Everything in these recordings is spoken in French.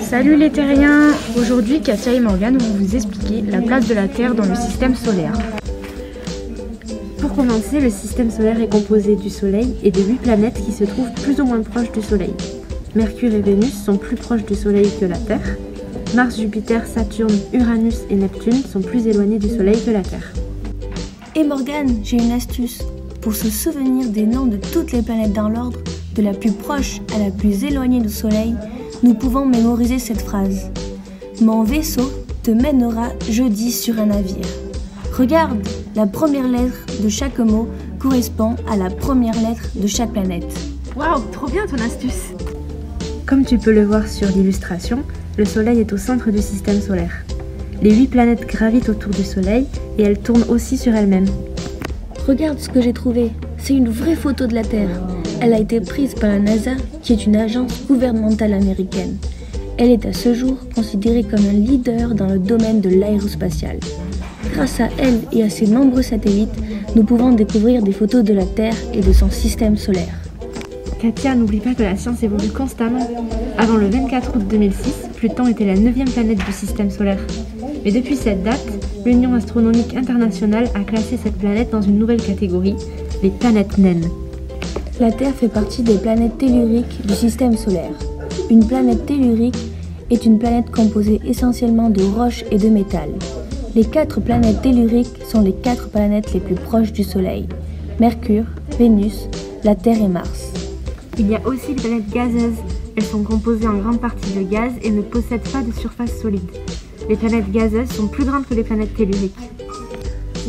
Salut les terriens! Aujourd'hui, Katia et Morgane vont vous expliquer la place de la Terre dans le système solaire. Pour commencer, le système solaire est composé du Soleil et de 8 planètes qui se trouvent plus ou moins proches du Soleil. Mercure et Vénus sont plus proches du Soleil que la Terre. Mars, Jupiter, Saturne, Uranus et Neptune sont plus éloignés du Soleil que la Terre. Et Morgane, j'ai une astuce. Pour se souvenir des noms de toutes les planètes dans l'ordre, de la plus proche à la plus éloignée du Soleil, nous pouvons mémoriser cette phrase. Mon vaisseau te mènera jeudi sur un navire. Regarde, la première lettre de chaque mot correspond à la première lettre de chaque planète. Waouh, trop bien ton astuce! Comme tu peux le voir sur l'illustration, le Soleil est au centre du système solaire. Les 8 planètes gravitent autour du Soleil et elles tournent aussi sur elles-mêmes. Regarde ce que j'ai trouvé, c'est une vraie photo de la Terre. Elle a été prise par la NASA, qui est une agence gouvernementale américaine. Elle est à ce jour considérée comme un leader dans le domaine de l'aérospatial. Grâce à elle et à ses nombreux satellites, nous pouvons découvrir des photos de la Terre et de son système solaire. Katia, n'oublie pas que la science évolue constamment. Avant le 24 août 2006, Pluton était la 9e planète du système solaire. Mais depuis cette date, l'Union astronomique internationale a classé cette planète dans une nouvelle catégorie, les planètes naines. La Terre fait partie des planètes telluriques du système solaire. Une planète tellurique est une planète composée essentiellement de roches et de métal. Les 4 planètes telluriques sont les 4 planètes les plus proches du Soleil. Mercure, Vénus, la Terre et Mars. Il y a aussi les planètes gazeuses. Elles sont composées en grande partie de gaz et ne possèdent pas de surface solide. Les planètes gazeuses sont plus grandes que les planètes telluriques.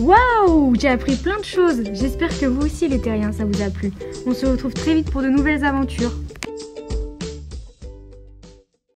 Waouh! J'ai appris plein de choses. J'espère que vous aussi les terriens, ça vous a plu. On se retrouve très vite pour de nouvelles aventures.